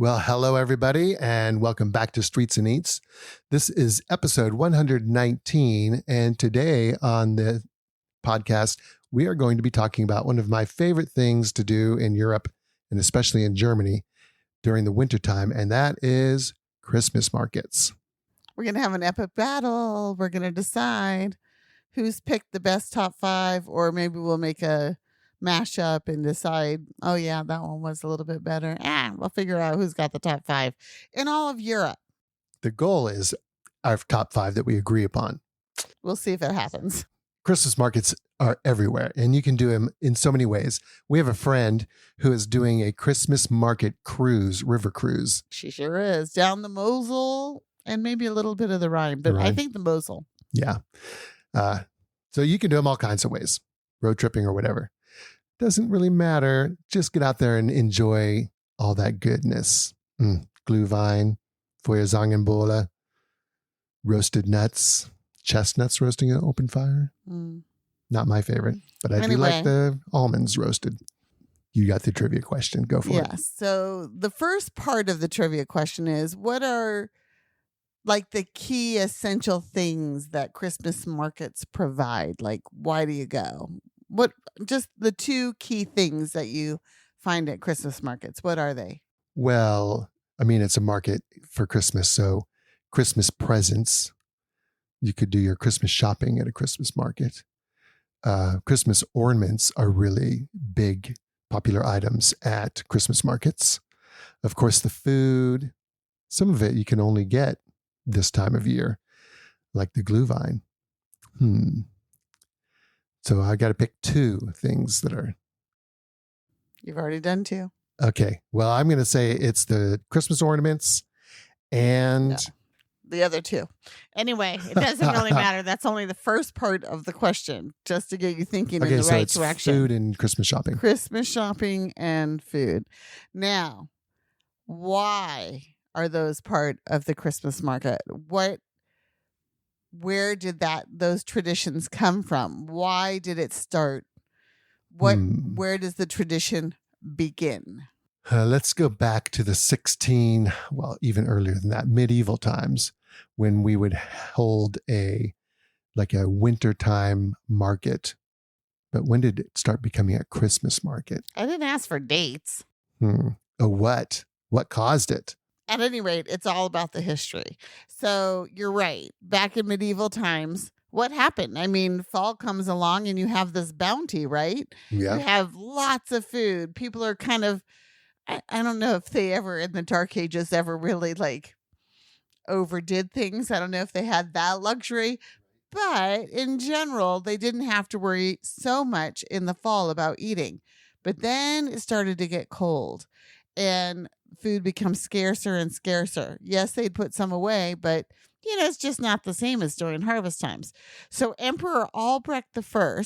Well, hello, everybody, and welcome back to Streets and Eats. This is episode 119, and today on the podcast, we are going to be talking about one of my favorite things to do in Europe, and especially in Germany during the wintertime, and that is Christmas markets. We're going to have an epic battle. We're going to decide who's picked the best top 5, or maybe we'll make a mashup and decide, oh yeah, that one was a little bit better. We'll figure out who's got the top 5 in all of Europe. The goal is our top 5 that we agree upon. We'll see if it happens. Christmas markets are everywhere, and you can do them in so many ways. We have a friend who is doing a Christmas market cruise, river cruise. She sure is. Down the Mosel and maybe a little bit of the Rhine, but I think the Mosel. Yeah. So you can do them all kinds of ways, road tripping or whatever. Doesn't really matter. Just get out there and enjoy all that goodness. Glühwein, Feuerzangenbowle, roasted nuts, chestnuts roasting at open fire. Not my favorite, but I do like the almonds roasted. You got the trivia question. Go for it. Yes. So the first part of the trivia question is, what are like the key essential things that Christmas markets provide? Like, why do you go? What, just the 2 key things that you find at Christmas markets, what are they? Well, I mean, it's a market for Christmas. So Christmas presents, you could do your Christmas shopping at a Christmas market. Christmas ornaments are really big, popular items at Christmas markets. Of course, the food, some of it you can only get this time of year, like the Glühwein. So I got to pick 2 things that are. You've already done 2. Okay. Well, I'm going to say it's the Christmas ornaments and the other 2. Anyway, it doesn't really matter. That's only the first part of the question, just to get you thinking in the right direction. Food and Christmas shopping. Christmas shopping and food. Now, why are those part of the Christmas market? Where did those traditions come from? Why did it start? Where does the tradition begin? Let's go back to the even earlier than that, medieval times, when we would hold a wintertime market. But when did it start becoming a Christmas market? I didn't ask for dates. What caused it? At any rate, it's all about the history. So you're right. Back in medieval times, what happened? I mean, fall comes along and you have this bounty, right? Yeah. You have lots of food. People are kind of, I don't know if they ever in the Dark Ages ever really overdid things. I don't know if they had that luxury. But in general, they didn't have to worry so much in the fall about eating. But then it started to get cold and food becomes scarcer and scarcer. Yes, they'd put some away, but it's just not the same as during harvest times. So Emperor Albrecht I,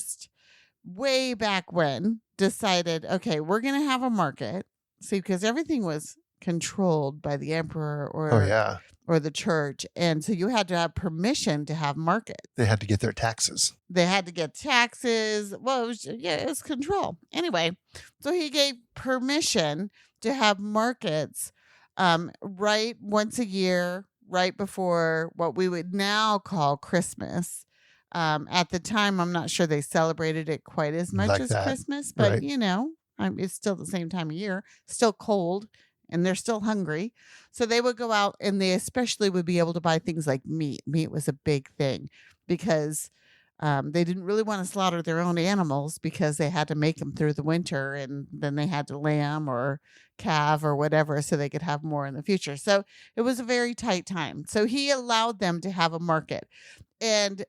way back when, decided, okay, we're going to have a market. See, because everything was controlled by the emperor or the church. And so you had to have permission to have markets. They had to get their taxes. Well, it was control. Anyway, so he gave permission to have markets right once a year, right before what we would now call Christmas. At the time, I'm not sure they celebrated it quite as much as Christmas, but it's still the same time of year, still cold, and they're still hungry. So they would go out and they especially would be able to buy things like meat. Meat was a big thing because they didn't really want to slaughter their own animals because they had to make them through the winter, and then they had to lamb or calve or whatever so they could have more in the future. So it was a very tight time. So he allowed them to have a market, and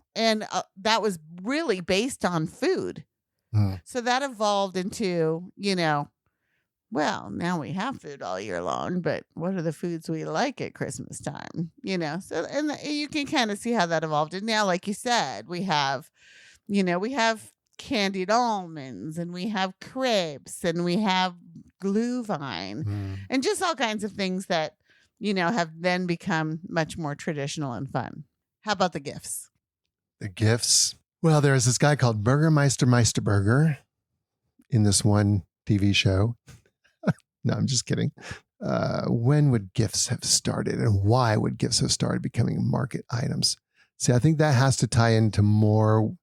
that was really based on food. So that evolved into, well, now we have food all year long, but what are the foods we like at Christmas time? So, and you can kind of see how that evolved. And now, like you said, we have candied almonds, and we have crepes, and we have Glühwein, and just all kinds of things that, have then become much more traditional and fun. How about the gifts? The gifts? Well, there's this guy called Burgermeister Meisterburger in this one TV show. No, I'm just kidding. when would gifts have started and why would gifts have started becoming market items? See, I think that has to tie into more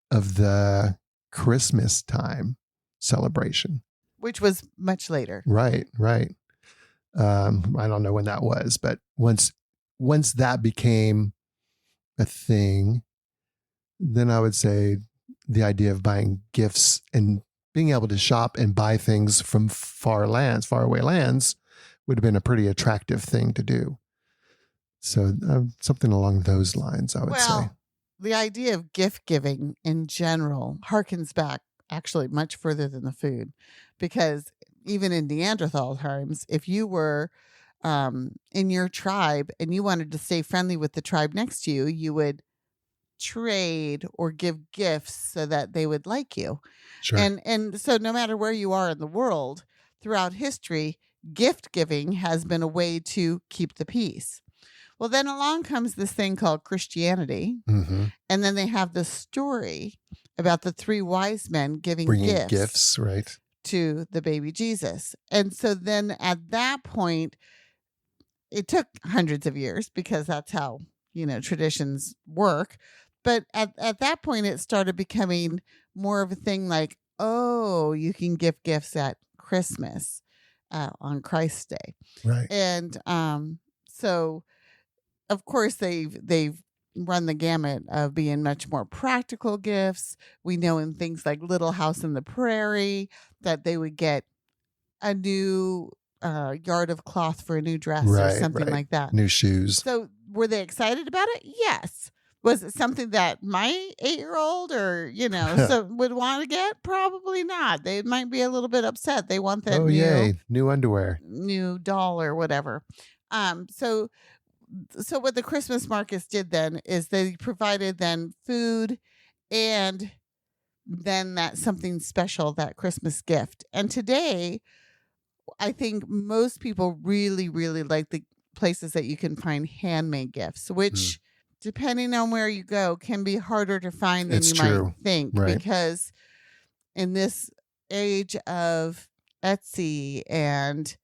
of the Christmas time celebration. Which was much later. Right. I don't know when that was, but once that became a thing, then I would say the idea of buying gifts and being able to shop and buy things from faraway lands would have been a pretty attractive thing to do. So something along those lines, I would say. The idea of gift giving in general harkens back actually much further than the food, because even in Neanderthal times, if you were in your tribe and you wanted to stay friendly with the tribe next to you, you would trade or give gifts so that they would like you. Sure. And so no matter where you are in the world, throughout history, gift giving has been a way to keep the peace. Well, then along comes this thing called Christianity. Mm-hmm. And then they have this story about the 3 wise men Bringing gifts, right, to the baby Jesus. And so then at that point, it took hundreds of years because that's how, traditions work. But at that point, it started becoming more of a thing like, oh, you can give gifts at Christmas on Christ's Day. Right. And so, of course, they've run the gamut of being much more practical gifts. We know in things like Little House on the Prairie that they would get a new yard of cloth for a new dress or something like that. New shoes. So were they excited about it? Yes. Was it something that my 8-year-old or, so would want to get? Probably not. They might be a little bit upset. They want that new underwear, new doll or whatever. So what the Christmas markets did then is they provided then food and then that something special, that Christmas gift. And today, I think most people really, really like the places that you can find handmade gifts, which depending on where you go can be harder to find than might think. Right. Because in this age of Etsy and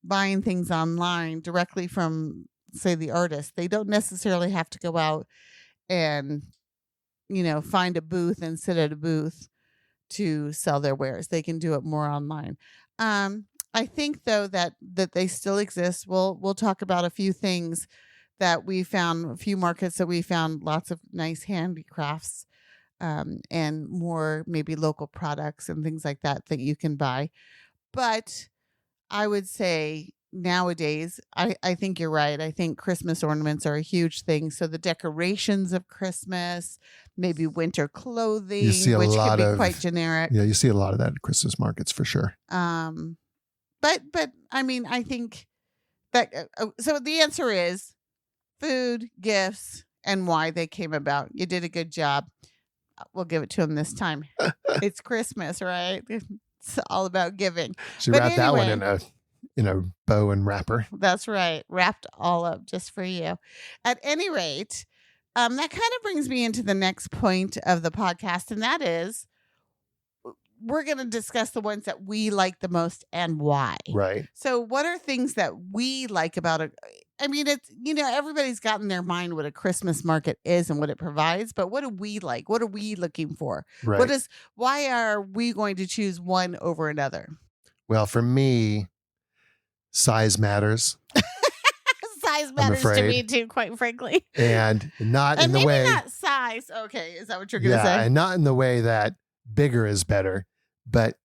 buying things online directly from, say, the artist, they don't necessarily have to go out and find a booth and sit at a booth to sell their wares. They can do it more online. I think though that they still exist. We'll talk about a few things that we found, a few markets that we found lots of nice handicrafts and more maybe local products and things like that you can buy. But I would say nowadays, I think you're right. I think Christmas ornaments are a huge thing. So the decorations of Christmas, maybe winter clothing, which can be quite generic. Yeah, you see a lot of that at Christmas markets for sure. But I mean, I think that so the answer is food, gifts, and why they came about. You did a good job. We'll give it to him this time. It's Christmas, right? It's all about giving. Should wrap that one in a bow and wrapper. That's right. Wrapped all up just for you. At any rate, that kind of brings me into the next point of the podcast, and that is we're going to discuss the ones that we like the most and why. Right. So what are things that we like about it? I mean, it's, everybody's got in their mind what a Christmas market is and what it provides, but what do we like? What are we looking for? Right. Why are we going to choose one over another? Well, for me, size matters. Size matters to me too, quite frankly. And not in the way. Not size. Okay. Is that what you're going to say? Yeah. And not in the way that bigger is better, but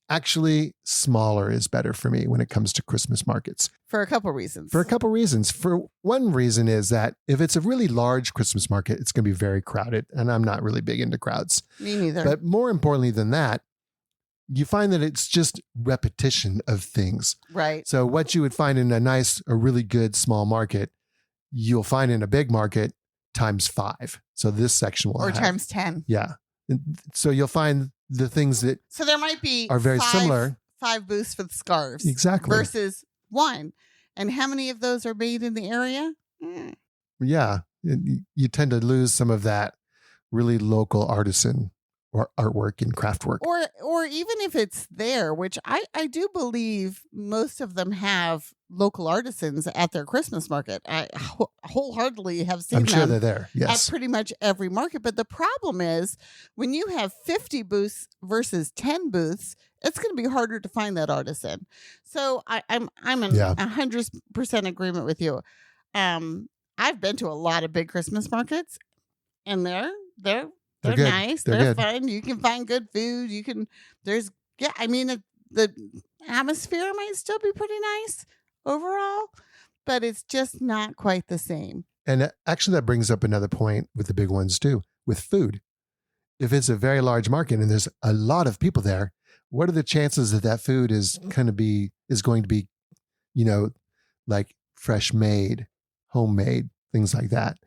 actually smaller is better for me when it comes to Christmas markets. For a couple reasons. For one reason is that if it's a really large Christmas market, it's going to be very crowded. And I'm not really big into crowds. Me neither. But more importantly than that, you find that it's just repetition of things. Right. So what you would find in a really good small market, you'll find in a big market times 5. So this section will have times 10. Yeah. So you'll find the things that so there might be are very similar. 5 booths for the scarves. Exactly. Versus 1. And how many of those are made in the area? Yeah. You tend to lose some of that really local artisan or artwork and craft work. Or even if it's there, which I do believe most of them have local artisans at their Christmas market. I wholeheartedly have seen I'm sure them they're there. at Yes. pretty much every market. But the problem is when you have 50 booths versus 10 booths, it's going to be harder to find that artisan. So I'm in Yeah. 100% agreement with you. I've been to a lot of big Christmas markets, and they're They're good. nice. They're They're good. fun. You can find good food. I mean, the atmosphere might still be pretty nice overall, but it's just not quite the same. And actually, that brings up another point with the big ones too, with food. If it's a very large market and there's a lot of people there, what are the chances that food is going to be, like fresh made, homemade, things like that?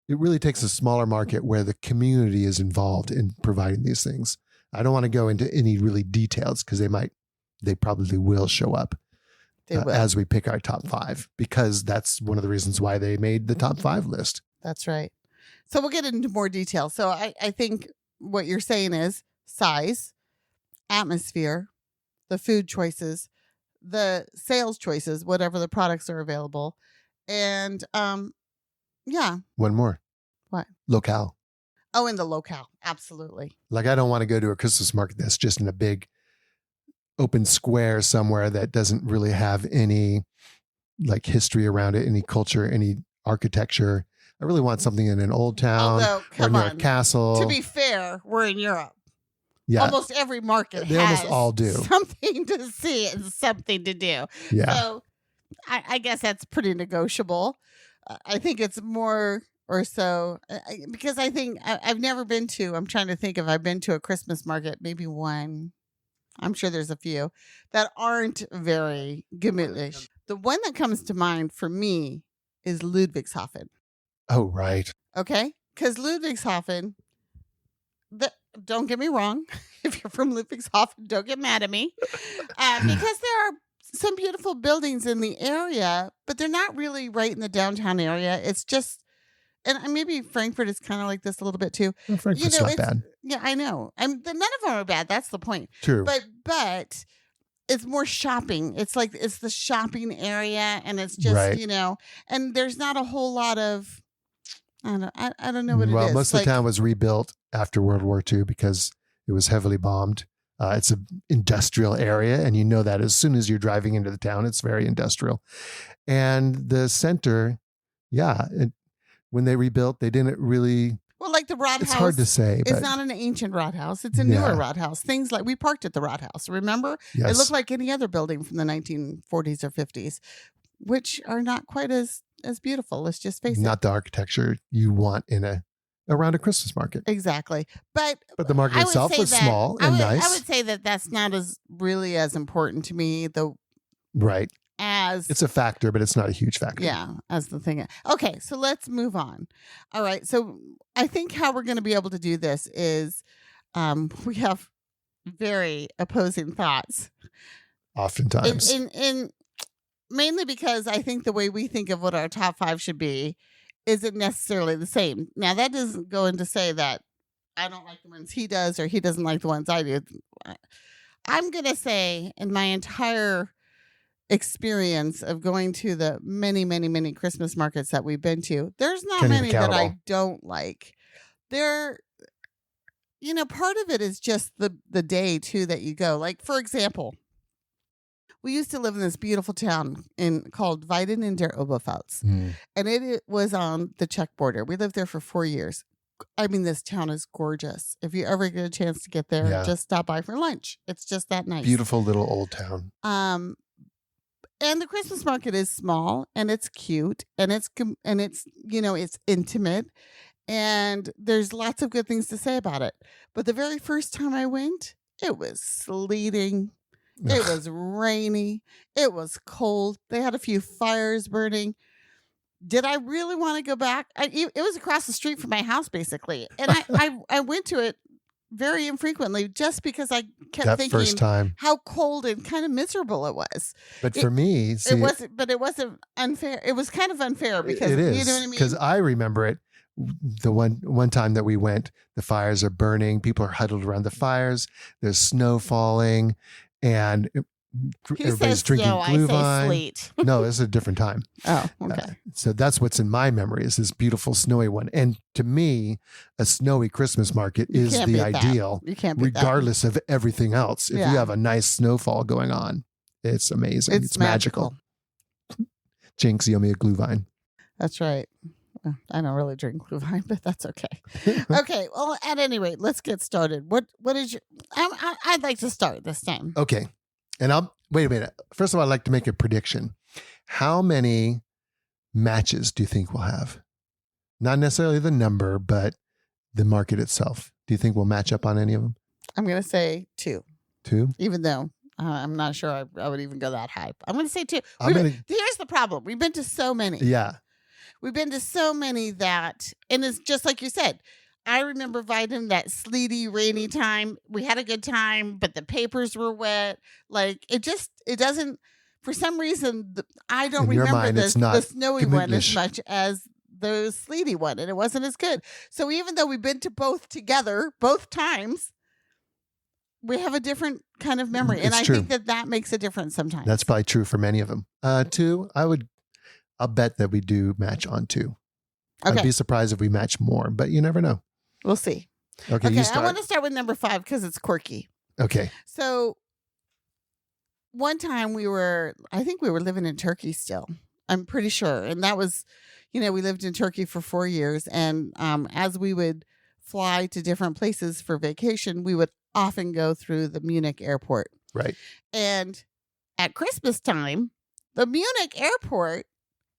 It really takes a smaller market where the community is involved in providing these things. I don't want to go into any really details because they probably will show up as we pick our top 5, because that's one of the reasons why they made the top 5 list. That's right. So we'll get into more detail. So I think what you're saying is size, atmosphere, the food choices, the sales choices, whatever the products are available. And yeah. One more. What? Locale. Oh, in the locale. Absolutely. Like, I don't want to go to a Christmas market that's just in a big open square somewhere that doesn't really have any like history around it, any culture, any architecture. I really want something in an old town or near a castle. To be fair, we're in Europe. Yeah. Almost every market They has almost all do. something to see and something to do. Yeah. So I guess that's pretty negotiable. I think it's more or so because I think I've never been to, I'm trying to think if I've been to a Christmas market, maybe one. I'm sure there's a few that aren't very gemütlich. The one that comes to mind for me is Ludwigshafen. Oh, right. Okay? Because Ludwigshafen, don't get me wrong. If you're from Ludwigshafen, don't get mad at me. Because there are some beautiful buildings in the area, but they're not really right in the downtown area. It's just, and maybe Frankfurt is kind of like this a little bit too. Well, Frankfurt's not bad. Yeah, I know. None of them are bad. That's the point. True. But it's more shopping. It's like it's the shopping area, and it's just right. and there's not a whole lot of. I don't know what it is. Well, most of the town was rebuilt after World War II because it was heavily bombed. It's an industrial area, and you know that as soon as you're driving into the town, it's very industrial. And the center, when they rebuilt, they didn't really. Well, like the Rathaus. It's hard to say. It's not an ancient Rathaus. It's a newer Rathaus. Things like we parked at the Rathaus. Remember? Yes. It looked like any other building from the 1940s or 50s, which are not quite as beautiful. Let's just face it. Not the architecture you want around a Christmas market. Exactly. But the market itself was small and nice. I would say that's not as important to me, though. Right. As it's a factor, but it's not a huge factor. Yeah, as the thing. Okay, so let's move on. All right. So I think how we're going to be able to do this is we have very opposing thoughts. Oftentimes. In mainly because I think the way we think of what our top 5 should be isn't necessarily the same. Now, that doesn't go into say that I don't like the ones he does or he doesn't like the ones I do. I'm going to say in my entire experience of going to the many, many, many Christmas markets that we've been to, there's not many that I don't like. Part of it is just the day too that you go. Like, for example, we used to live in this beautiful town called Weiden in der Oberpfalz. And it was on the Czech border. We lived there for 4 years. I mean, this town is gorgeous. If you ever get a chance to get there, just stop by for lunch. It's just that nice. Beautiful little old town. And the Christmas market is small and it's cute and it's it's intimate and there's lots of good things to say about it. But the very first time I went, it was sleeting. It was rainy. It was cold. They had a few fires burning. Did I really want to go back? It was across the street from my house, basically. And I went to it very infrequently just because I kept thinking first time how cold and kind of miserable it was. But for me, it wasn't unfair. It was kind of unfair because it is, you know what I mean? Because I remember it the one time that we went, the fires are burning. People are huddled around the fires. There's snow falling, and He everybody's says drinking snow, I say Glühwein. sleet. No, this is a different time. Oh, okay. So that's what's in my memory is this beautiful snowy one. And to me, a snowy Christmas market You is can't the beat that. ideal, You can't beat regardless of everything else. If Yeah. you have a nice snowfall going on, it's amazing. It's magical. Jinx, you owe me a Glühwein. That's right. I don't really drink Leuven, but that's okay. Okay. Well, at any rate, let's get started. What is your? I'd like to start this time. Okay. And I'll wait a minute. First of all, I'd like to make a prediction. How many matches do you think we'll have? Not necessarily the number, but the market itself. Do you think we'll match up on any of them? I'm going to say 2. 2? Even though I'm not sure I would even go that high. I'm going to say 2. Here's the problem. We've been to so many. Yeah. We've been to so many that, and it's just like you said, I remember Weiden, that sleety, rainy time. We had a good time, but the papers were wet. Like, it doesn't, for some reason, I don't In your remember mind, it's the not snowy one as gemütlich. much as the sleety one, and it wasn't as good. So even though we've been to both together, both times, we have a different kind of memory. And It's I true. think that makes a difference sometimes. That's probably true for many of them. 2, I'll bet that we do match on 2. Okay. I'd be surprised if we match more, but you never know. We'll see. Okay, you I start. want to start with number 5 because it's quirky. Okay. So one time I think we were living in Turkey still. I'm pretty sure. And that was, we lived in Turkey for 4 years. And as we would fly to different places for vacation, we would often go through the Munich airport. Right. And at Christmas time, the Munich airport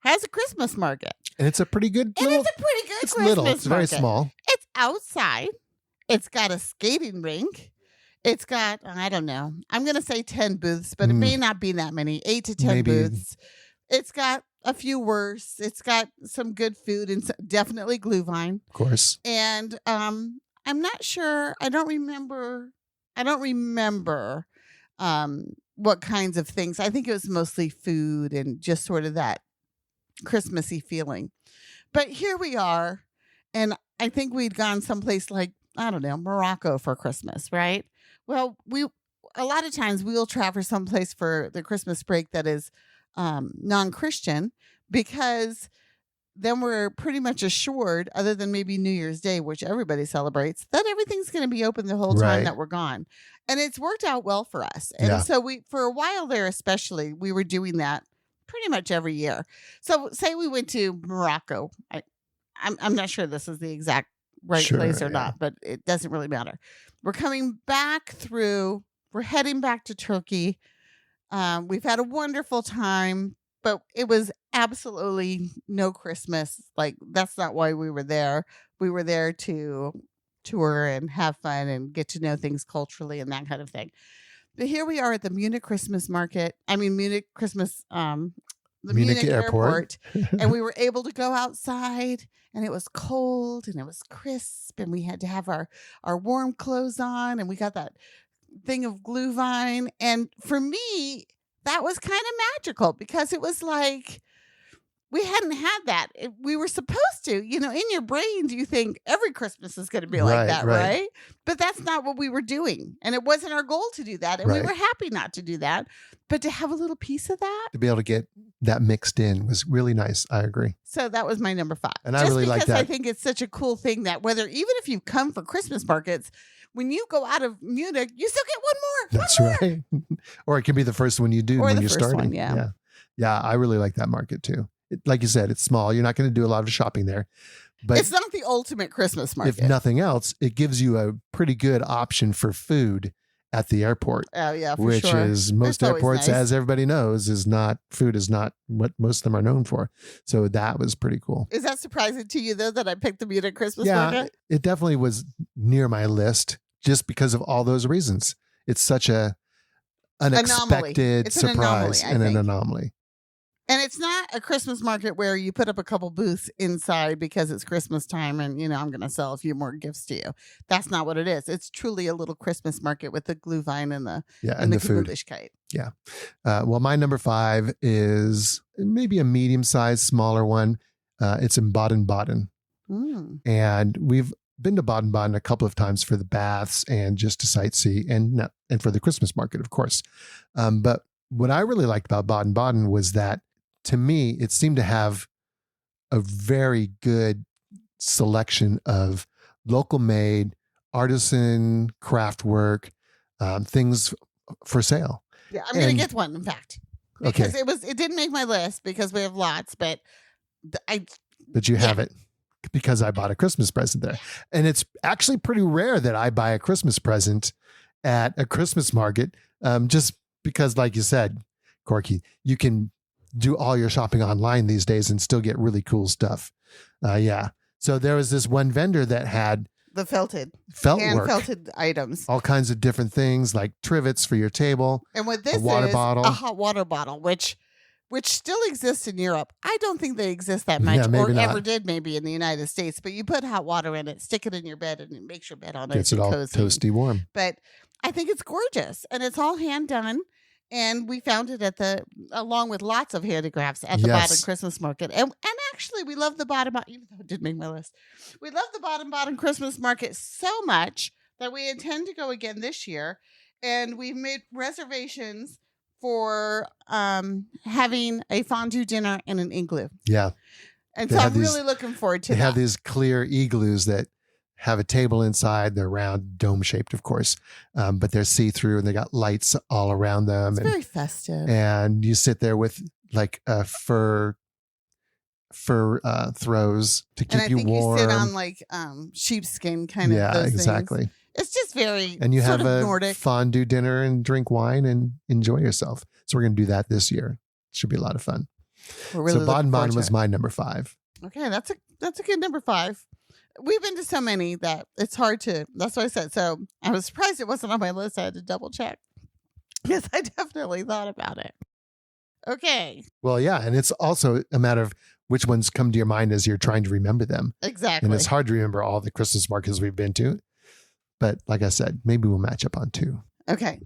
has a Christmas market. And it's a pretty good And it's a pretty good it's Christmas little. It's very market. small. It's outside. It's got a skating rink. It's got, I don't know, I'm going to say 10 booths, but it may not be that many, 8 to 10 Maybe. booths. It's got a few worse. It's got some good food and definitely Glühwein. Of course. And I'm not sure. I don't remember what kinds of things. I think it was mostly food and just sort of that Christmassy feeling. But here we are, and I think we'd gone someplace like, I don't know, Morocco for Christmas, right? Well, a lot of times we'll travel someplace for the Christmas break that is non-Christian, because then we're pretty much assured, other than maybe New Year's Day, which everybody celebrates, that everything's going to be open the whole time Right. that we're gone. And it's worked out well for us. And Yeah. so for a while there especially, we were doing that pretty much every year. So say we went to Morocco. I'm not sure this is the exact right Sure, place or yeah. not, but it doesn't really matter. We're heading back to Turkey. We've had a wonderful time, but it was absolutely no Christmas. Like, that's not why we were there. We were there to tour and have fun and get to know things culturally and that kind of thing. But here we are at the Munich Christmas market. Munich Christmas, the Munich airport. And we were able to go outside, and it was cold and it was crisp, and we had to have our warm clothes on, and we got that thing of Glühwein. And for me, that was kind of magical, because it was like we hadn't had that. We were supposed to, in your brain, you think every Christmas is going to be like Right, that, right. right? But that's not what we were doing. And it wasn't our goal to do that. And we Right. were happy not to do that. But to have a little piece of that. To be able to get that mixed in was really nice. I agree. So that was my number 5. And I really like because I that. think it's such a cool thing that even if you come for Christmas markets, when you go out of Munich, you still get one more. That's one more. right. Or it can be the first one you do Or when the you're first starting. one, yeah. Yeah, I really like that market too. Like you said, it's small. You're not going to do a lot of shopping there. But It's not the ultimate Christmas market. if nothing else, it gives you a pretty good option for food at the airport. Oh, yeah, for Which sure. is most That's always airports, nice. as everybody knows, food is not what most of them are known for. So that was pretty cool. Is that surprising to you, though, that I picked the Munich Christmas Yeah, market? it definitely was near my list just because of all those reasons. It's such a unexpected It's an anomaly, surprise I and an think. anomaly. And it's not a Christmas market where you put up a couple booths inside because it's Christmas time and, I'm going to sell a few more gifts to you. That's not what it is. It's truly a little Christmas market with the Glühwein and And the the food. Gemütlichkeit. Well, my number 5 is maybe a medium-sized, smaller one. It's in Baden-Baden. And we've been to Baden-Baden a couple of times for the baths and just to sightsee and for the Christmas market, of course. But what I really liked about Baden-Baden was that, to me, it seemed to have a very good selection of local made artisan craft work, things for sale. Yeah, I'm going to get one, in fact, because it didn't make my list because we have lots, but you have it because I bought a Christmas present there. And it's actually pretty rare that I buy a Christmas present at a Christmas market, just because, like you said, Corky, you can do all your shopping online these days and still get really cool stuff. So there was this one vendor that had the felt items, all kinds of different things like trivets for your table, and what this bottle, a hot water bottle, which still exists in Europe. I don't think they exist that much, or ever did, maybe in the United States. But you put hot water in it, stick it in your bed, and it makes your bed all nice and cozy, toasty warm. But I think it's gorgeous, and it's all hand done. And we found it along with lots of handicrafts at the Baden Christmas market. And actually, we love the Baden-Baden, even though it didn't make my list. We love the Baden-Baden Christmas market so much that we intend to go again this year. And we've made reservations for having a fondue dinner in an igloo. Yeah. And so I'm really looking forward to that. They have these clear igloos that have a table inside. They're round, dome shaped, of course, but they're see-through and they got lights all around them. It's very festive. And you sit there with like fur throws to keep you warm. You sit on like sheepskin kind of those things. Exactly. It's just very and you have a Nordic fondue dinner and drink wine and enjoy yourself. So we're going to do that this year. It should be a lot of fun. Really so Baden-Baden was my number 5. Okay, that's a good number 5. We've been to so many that it's hard to, that's what I said. So I was surprised it wasn't on my list. I had to double check because I definitely thought about it. Okay. Well, yeah. And it's also a matter of which ones come to your mind as you're trying to remember them. Exactly. And it's hard to remember all the Christmas markets we've been to. But like I said, maybe we'll match up on 2. Okay.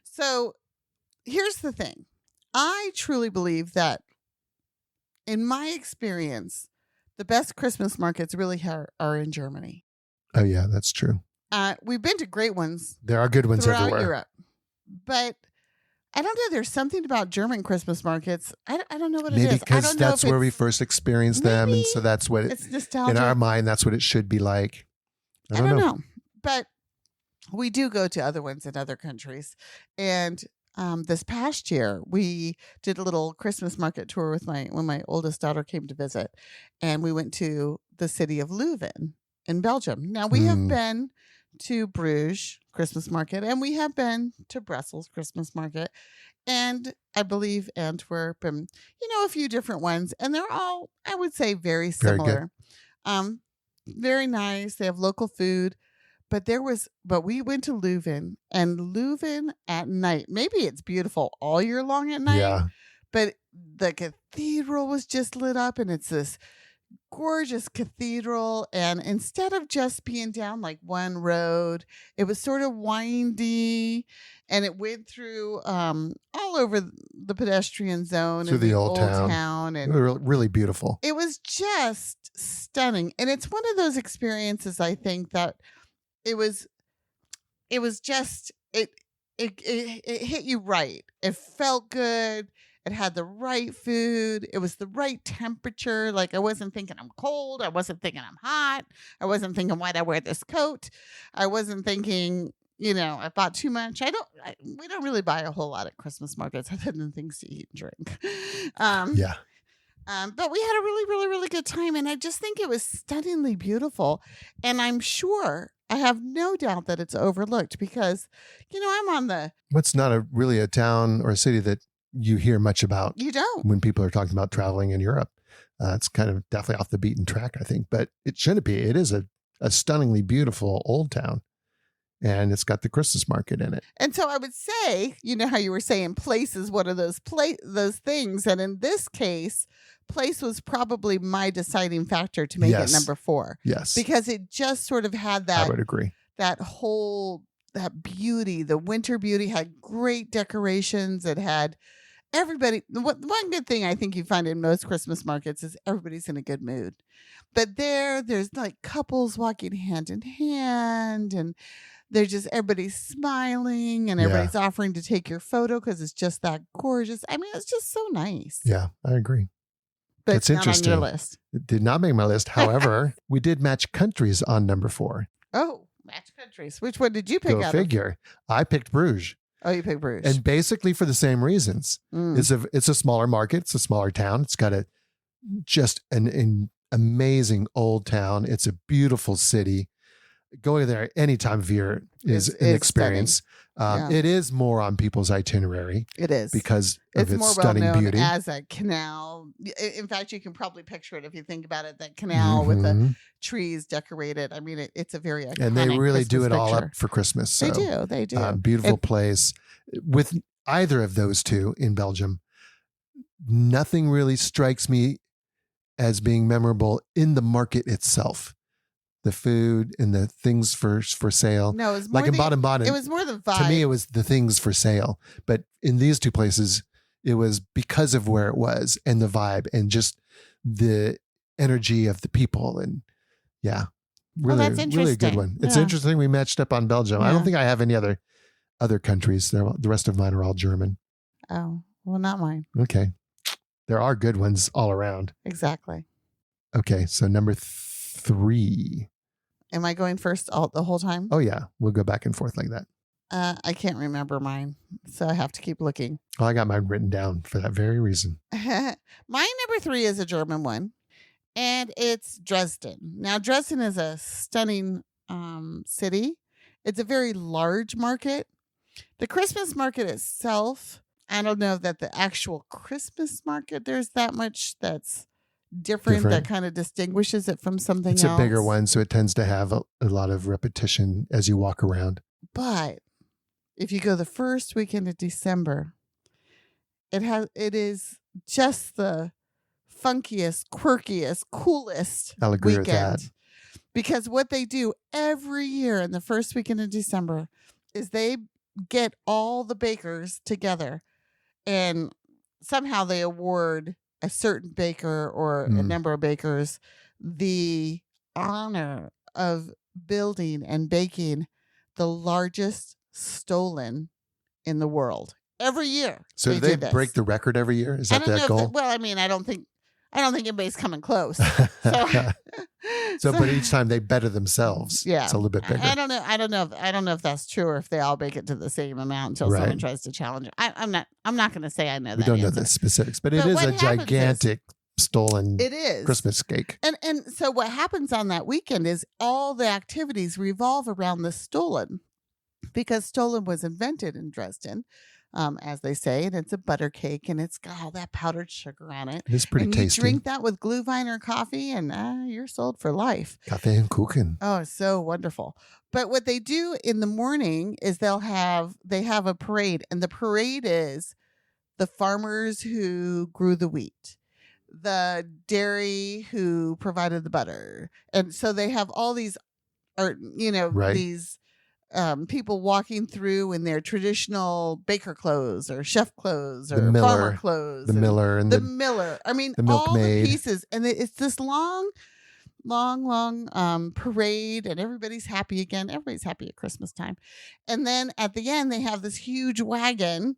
So here's the thing. I truly believe that in my experience, the best Christmas markets really are in Germany. Oh, yeah, that's true. We've been to great ones. There are good ones everywhere. Europe. But I don't know. There's something about German Christmas markets. I don't know what it is. Maybe because that's where we first experienced them. And so that's what it's nostalgia. In our mind, that's what it should be like. I don't know. But we do go to other ones in other countries. And this past year, we did a little Christmas market tour with when my oldest daughter came to visit, and we went to the city of Leuven in Belgium. Now, we have been to Bruges Christmas market, and we have been to Brussels Christmas market, and I believe Antwerp, and a few different ones, and they're all, I would say, very similar. Very nice. They have local food. But we went to Leuven, and Leuven at night, maybe it's beautiful all year long at night, but the cathedral was just lit up, and it's this gorgeous cathedral. And instead of just being down like one road, it was sort of windy, and it went through all over the pedestrian zone through the old town, and really beautiful. It was just stunning, and it's one of those experiences, I think, that it was just it hit you right. It felt good. It had the right food. It was the right temperature. Like, I wasn't thinking I'm cold. I wasn't thinking I'm hot. I wasn't thinking, why'd I wear this coat? I wasn't thinking, I bought too much. We don't really buy a whole lot at Christmas markets other than things to eat and drink. But we had a really, really, really good time. And I just think it was stunningly beautiful. And I'm sure, I have no doubt that it's overlooked because, I'm on the... It's not really a town or a city that you hear much about. You don't. When people are talking about traveling in Europe. It's kind of definitely off the beaten track, I think. But it shouldn't be. It is a stunningly beautiful old town. And it's got the Christmas market in it. And so I would say, how you were saying place is one of those things. And in this case, place was probably my deciding factor to make it number 4. Yes. Because it just sort of had that. I would agree. That beauty, the winter beauty, had great decorations. It had one good thing I think you find in most Christmas markets is everybody's in a good mood. But there's like couples walking hand in hand, and they're just everybody's smiling, and Yeah. everybody's offering to take your photo because it's just that gorgeous. I mean, it's just so nice. Yeah, I agree. But That's it's not interesting. on your list. It did not make my list. However, we did match countries on number 4. Oh, match countries. Which one did you pick Go out figure. I picked Bruges. Oh, you picked Bruges. And basically for the same reasons. It's a smaller market. It's a smaller town. It's got just an amazing old town. It's a beautiful city. Going there any time of year is an experience. It is more on people's itinerary. It is. Because of its more stunning well known beauty. as a canal. In fact, you can probably picture it if you think about it, that canal with the trees decorated. I mean, it's a very iconic And they really Christmas do it all picture. up for Christmas. So, They do. Beautiful place. With either of those two in Belgium, nothing really strikes me as being memorable in the market itself. The food and the things for sale. No, it was more like in Baden-Baden. It was more the vibe. To me, it was the things for sale. But in these two places, it was because of where it was and the vibe and just the energy of the people. And yeah, really, really a good one. It's interesting we matched up on Belgium. I don't think I have any other countries. The rest of mine are all German. Oh, well, not mine. Okay. There are good ones all around. Exactly. Okay. So number 3. Am I going first the whole time? Oh, yeah. We'll go back and forth like that. I can't remember mine, so I have to keep looking. Oh, I got mine written down for that very reason. My number 3 is a German one, and it's Dresden. Now, Dresden is a stunning city. It's a very large market. The Christmas market itself, I don't know that the actual Christmas market, there's that much that's different. That kind of distinguishes it from something else. It's a bigger one, so it tends to have a lot of repetition as you walk around. But if you go the first weekend of December, it is just the funkiest, quirkiest, coolest I'll agree weekend. With that. Because what they do every year in the first weekend of December is they get all the bakers together, and somehow they award a certain baker or a number of bakers the honor of building and baking the largest stollen in the world every year. So do they break the record every year? Is that the goal? Well, I mean, I don't think anybody's coming close. But each time they better themselves. Yeah, it's a little bit bigger. I don't know if that's true, or if they all bake it to the same amount until someone tries to challenge it. I'm not going to say I know that. We don't know the specifics, but it is a gigantic stollen Christmas cake. And so what happens on that weekend is all the activities revolve around the stollen, because stollen was invented in Dresden. As they say, and it's a butter cake, and it's got all that powdered sugar on it. It's pretty tasty. You drink that with Glühwein or coffee, and you're sold for life. Kaffee and Kuchen. Oh, it's so wonderful. But what they do in the morning is they have a parade, and the parade is the farmers who grew the wheat, the dairy who provided the butter, and so they have all these, these. People walking through in their traditional baker clothes or chef clothes or farmer clothes. The miller. I mean, the all milkmaid. the pieces. And it's this long parade, and everybody's happy again. Everybody's happy at Christmas time. And then at the end, they have this huge wagon,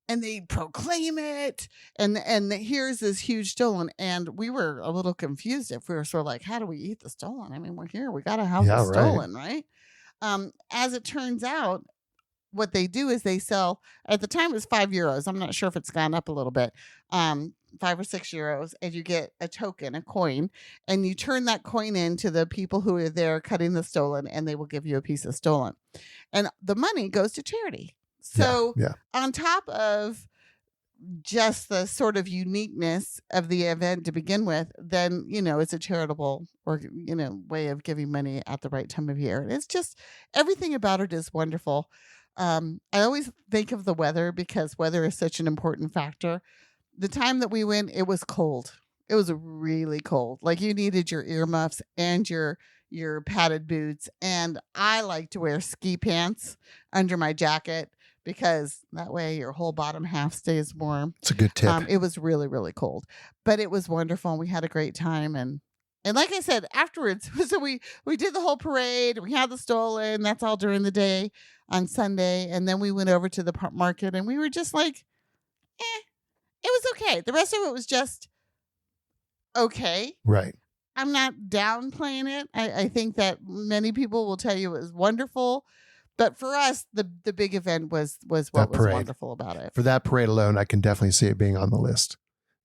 and they proclaim it. And here's this huge stollen. And we were a little confused if we were sort of like, how do we eat the stollen? I mean, we're here. We got to have the stollen, right? As it turns out, what they do is they sell, at the time it was €5. I'm not sure if it's gone up a little bit, 5 or 6 euros, and you get a token, a coin, and you turn that coin in to the people who are there cutting the stollen, and they will give you a piece of stollen. And the money goes to charity. So on top of just the sort of uniqueness of the event to begin with, then, it's a charitable or, way of giving money at the right time of year. It's just, everything about it is wonderful. I always think of the weather, because weather is such an important factor. The time that we went, it was cold. It was really cold. Like, you needed your earmuffs and your padded boots. And I like to wear ski pants under my jacket, because that way your whole bottom half stays warm. It's a good tip. It was really, really cold, but it was wonderful. And we had a great time. And like I said, afterwards, so we did the whole parade. We had the stollen. That's all during the day on Sunday. And then we went over to the market and we were just like, it was okay. The rest of it was just okay. Right. I'm not downplaying it. I think that many people will tell you it was wonderful. But for us, the big event was what was wonderful about it. For that parade alone, I can definitely see it being on the list.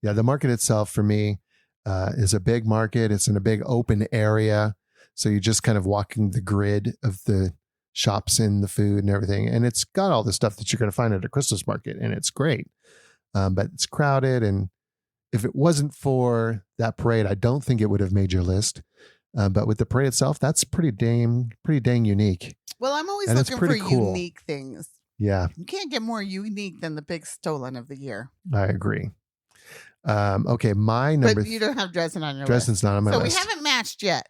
Yeah, the market itself for me is a big market. It's in a big open area. So you're just kind of walking the grid of the shops and the food and everything. And it's got all the stuff that you're going to find at a Christmas market. And it's great. But it's crowded. And if it wasn't for that parade, I don't think it would have made your list. But with the parade itself, that's pretty dang unique. Well, I'm always looking for unique things. Yeah. You can't get more unique than the big stollen of the year. I agree. Okay, my number. But you don't have Dresden on your Dresden's list. not on my list. So we haven't matched yet.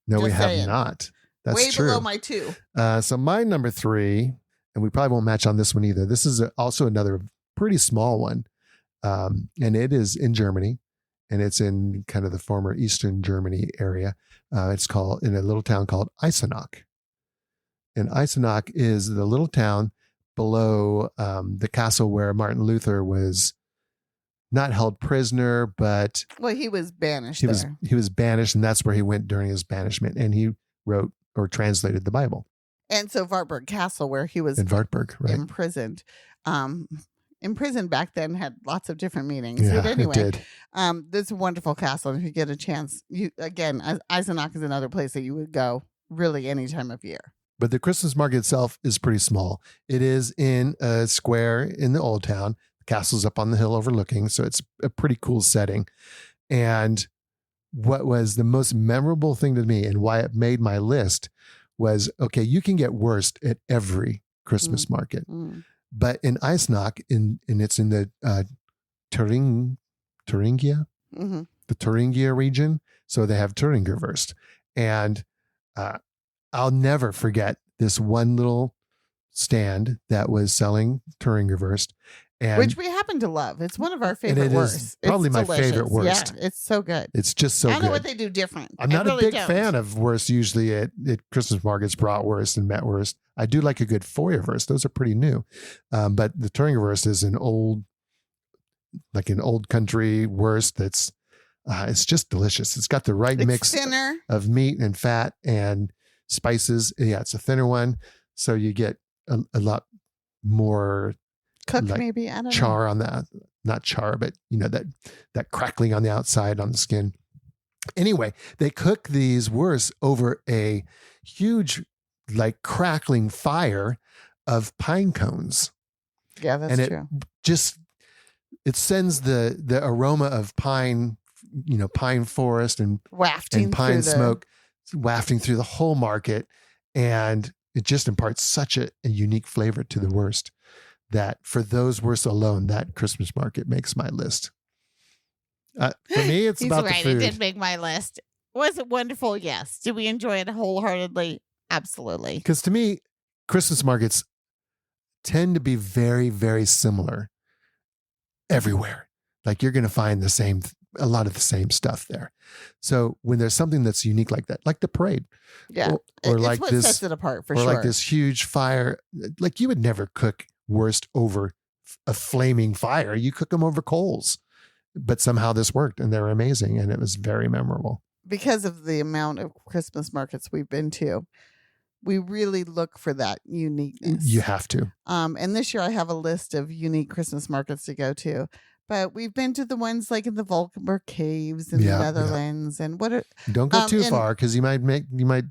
No, we have not. That's way true. below my 2. So my number 3, and we probably won't match on this one either. This is also another pretty small one. And it is in Germany, and it's in kind of the former Eastern Germany area. It's called in a little town called Eisenach. And Eisenach is the little town below the castle where Martin Luther was not held prisoner, but he was banished. He was banished, and that's where he went during his banishment. And he wrote or translated the Bible. And so Wartburg Castle, where he was in Wartburg, right? Imprisoned. Imprisoned back then had lots of different meanings. Yeah, but anyway, it did. This is a wonderful castle. And if you get a chance, Eisenach is another place that you would go really any time of year. But the Christmas market itself is pretty small. It is in a square in the old town. The castle's up on the hill overlooking, so it's a pretty cool setting. And what was the most memorable thing to me and why it made my list was, okay, you can get worst at every Christmas market. But in Eisenach, and it's in the Thuringia, the Thuringia region. So they have Thuringerwurst. And I'll never forget this one little stand that was selling Thuringerwurst. Which we happen to love. It's one of our favorite wursts. Probably my favorite wurst. Yeah, it's so good. It's just so good. I don't know what they do different. I'm not a big fan of wurst usually at Christmas markets, bratwurst and metwurst. I do like a good foie wurst. Those are pretty new. But the Thuringerwurst is an old country wurst that's it's just delicious. It's got the right mix of meat and fat and spices. Yeah, it's a thinner one. So you get a lot more cooked, maybe. I don't char on that, not char, but that crackling on the outside on the skin. Anyway, they cook these wursts over a huge, crackling fire of pine cones. Yeah, that's true. It sends the aroma of pine, pine forest and pine smoke wafting through the whole market, and it just imparts such a unique flavor to the wurst. That for those wursts alone, that Christmas market makes my list. For me, it's about the food. It did make my list. Was it wonderful? Yes. Did we enjoy it wholeheartedly? Absolutely. Because to me, Christmas markets tend to be very, very similar everywhere. You're going to find a lot of the same stuff there. So when there's something that's unique like that, like the parade, yeah, or it's like what this, sets it apart for or sure. like this huge fire, you would never cook wurst over a flaming fire. You cook them over coals, but somehow this worked and they were amazing. And it was very memorable. Because of the amount of Christmas markets we've been to, we really look for that uniqueness. You have to. And this year I have a list of unique Christmas markets to go to, but we've been to the ones like in the Valkenburg Caves in the Netherlands. And don't go too far, because you might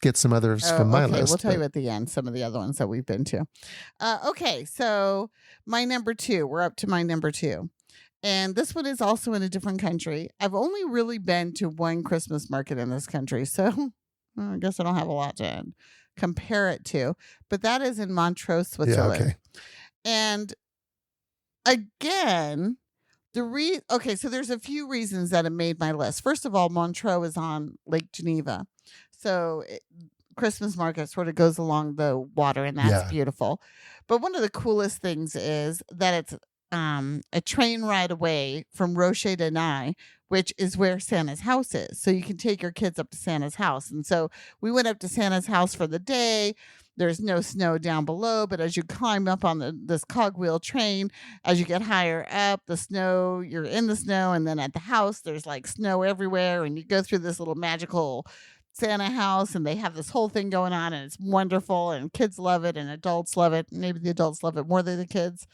get some others from my list. We'll tell you at the end some of the other ones that we've been to. Okay, so my number 2. We're up to my number 2. And this one is also in a different country. I've only really been to one Christmas market in this country, so I guess I don't have a lot to compare it to. But that is in Montreux, Switzerland. Yeah, okay. And again, so there's a few reasons that it made my list. First of all, Montreux is on Lake Geneva. So Christmas market sort of goes along the water, and that's Yeah. beautiful. But one of the coolest things is that it's a train ride away from Rocher de Nye, which is where Santa's house is. So you can take your kids up to Santa's house. And so we went up to Santa's house for the day. There's no snow down below, but as you climb up on this cogwheel train, as you get higher up, the snow, you're in the snow, and then at the house, there's like snow everywhere, and you go through this little magical Santa house, and they have this whole thing going on, and it's wonderful, and kids love it, and adults love it. Maybe the adults love it more than the kids,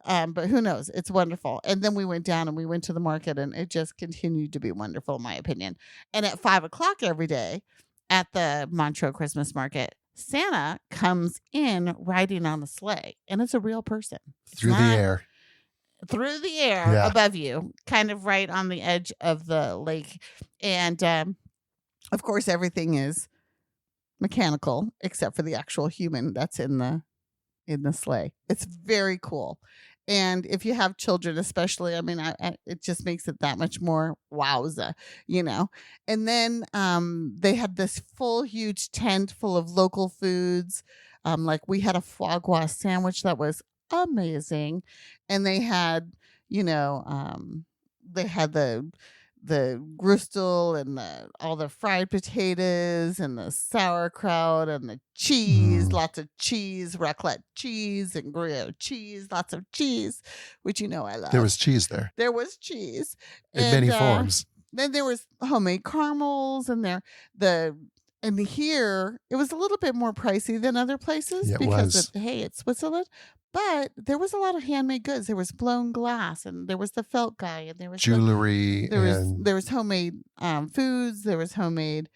but who knows? It's wonderful. And then we went down and we went to the market, and it just continued to be wonderful, in my opinion. And at 5 o'clock every day at the Montreux Christmas market, Santa comes in riding on a sleigh, and it's a real person. It's Through the not- air. Through the air Yeah. above you, kind of right on the edge of the lake. And of course, everything is mechanical except for the actual human that's in the sleigh. It's very cool. And if you have children, especially, I mean, it just makes it that much more wowza, you know. And then they had this full, huge tent full of local foods. Like we had a foie gras sandwich that was amazing, and they had, they had the grustel and all the fried potatoes and the sauerkraut and the cheese, lots of cheese, raclette cheese and Gruyere cheese, lots of cheese, which I love. There was cheese there. There was cheese in many forms. Then there was homemade caramels, and here it was a little bit more pricey than other places Yeah, it because was. it's Switzerland. But there was a lot of handmade goods. There was blown glass, and there was the felt guy, and there was Jewelry. there was homemade foods. There was homemade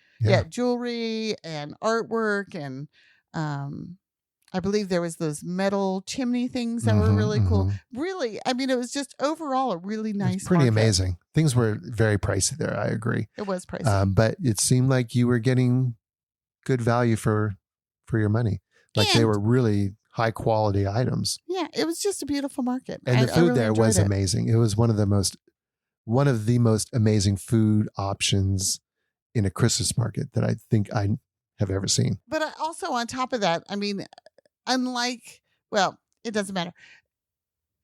jewelry and artwork, and I believe there was those metal chimney things that were really cool. Really, I mean, it was just overall a really nice. It's pretty market. amazing. Things were very pricey there. I agree. It was pricey, but it seemed like you were getting good value for your money. Like they And- were really high quality items. yeah, it was just a beautiful market, And the I food really there enjoyed was it. amazing. It was one of the most amazing food options in a Christmas market that I think I have ever seen. But also on top of that, I mean, it doesn't matter.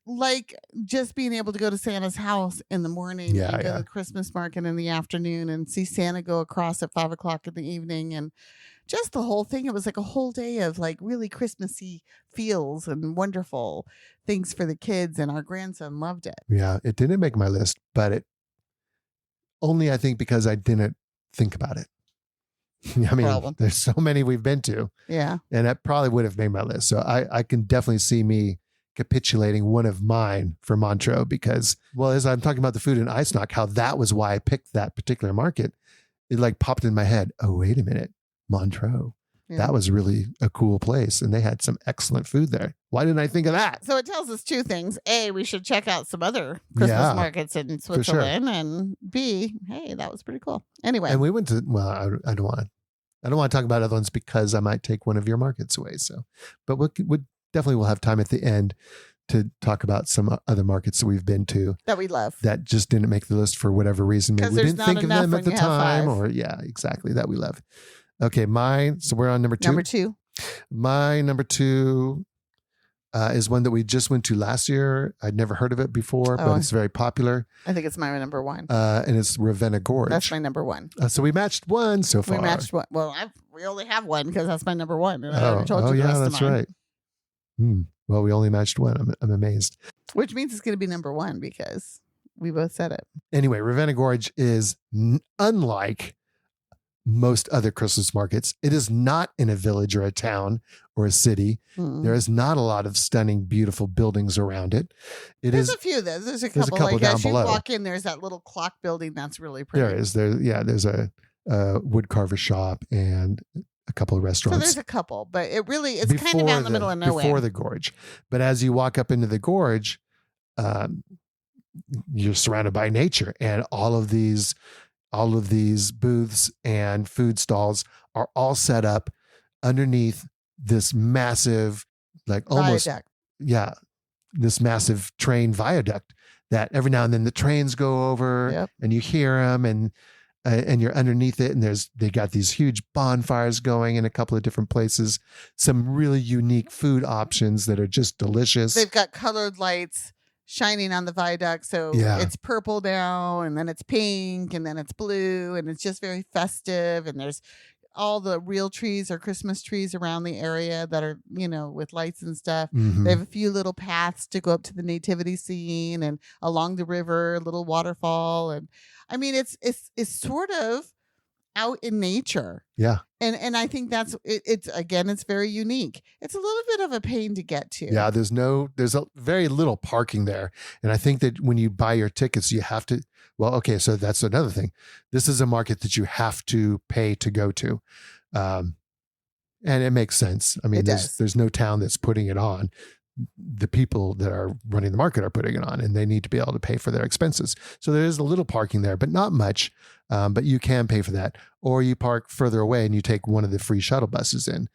Like just being able to go to Santa's house in the morning and go to the Christmas market in the afternoon and see Santa go across at 5 o'clock in the evening, and just the whole thing. It was like a whole day of like really Christmassy feels and wonderful things for the kids, and our grandson loved it. Yeah, it didn't make my list, but it only, I think, because I didn't think about it. I mean, Problem. there's so many we've been to, Yeah. and that probably would have made my list. So I can definitely see me capitulating one of mine for Montreux because, well, as I'm talking about the food in Eisenach, how that was why I picked that particular market, it like popped in my head. Oh, wait a minute. Montreux. Yeah. That was really a cool place, and they had some excellent food there. Why didn't I think of that? So it tells us two things. A, we should check out some other Christmas markets in Switzerland. And B, hey, that was pretty cool. Anyway. And we went to, well, I don't want to talk about other ones because I might take one of your markets away. So, but we definitely will have time at the end to talk about some other markets that we've been to that we love. that just didn't make the list for whatever reason. Maybe 'Cause we there's didn't not think of enough them at when the you have time, five. or exactly, that we love. Okay, so we're on number two. Number two. My number two is one that we just went to last year. I'd never heard of it before, but it's very popular. I think it's my number one. And it's Ravenna Gorge. That's my number one. So we matched one so far. We matched one. Well, we only have one because that's my number one. And I Oh, already told you the yeah, rest that's of mine. right. Well, we only matched one. I'm amazed. Which means it's going to be number one because we both said it. Anyway, Ravenna Gorge is unlike most other Christmas markets. It is not in a village or a town or a city. There is not a lot of stunning, beautiful buildings around it. There's a few. There's a couple. There's a couple like down as below. you walk in, there's that little clock building that's really pretty. There is. There's a wood carver shop and a couple of So restaurants. there's a couple, but it's kind of out in the middle of nowhere. Before the gorge. But as you walk up into the gorge, you're surrounded by nature, and all of these booths and food stalls are all set up underneath this massive, like almost, Viaduct. this massive train viaduct that every now and then the trains go over Yep. and you hear them, and and you're underneath it, and they got these huge bonfires going in a couple of different places. Some really unique food options that are just delicious. They've got colored lights shining on the viaduct, so it's purple now, and then it's pink, and then it's blue, and it's just very festive. And there's all the real trees or Christmas trees around the area that are, with lights and stuff. Mhm. They have a few little paths to go up to the nativity scene, and along the river, a little waterfall. And I mean, it's sort of out in nature. Yeah. And I think that's it's again, it's very unique. It's a little bit of a pain to get to. Yeah, there's a very little parking there. And I think that when you buy your tickets, you have to, well, okay, so that's another thing. This is a market that you have to pay to go to. And it makes sense. I mean, there's no town that's putting it on. The people that are running the market are putting it on, and they need to be able to pay for their expenses. So there is a little parking there, but not much. But you can pay for that, or you park further away and you take one of the free shuttle buses in.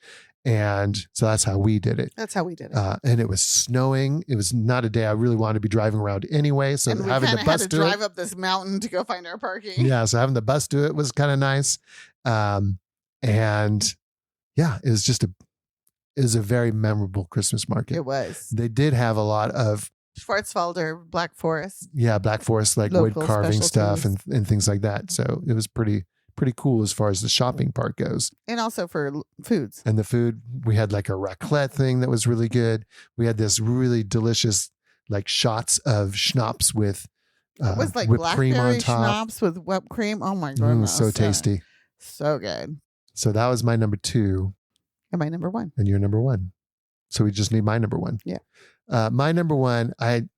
And so that's how we did it. And it was snowing. It was not a day I really wanted to be driving around anyway. So and having the bus had to drive up this mountain to go find our parking. Yeah. So having the bus do it was kind of nice. And yeah, it was a very memorable Christmas market. It was. They did have a lot of Schwarzwälder Black Forest. Yeah, Black Forest, like wood carving stuff and things like that. So it was pretty cool as far as the shopping part goes. And also for foods. And the food, we had like a raclette thing that was really good. We had this really delicious like shots of schnapps with it was like whipped cream on top. Schnapps with whipped cream. Oh my goodness. So tasty. So good. So that was my number 2. And my number 1. And your number 1. So we just need my number 1. Yeah. My number 1, I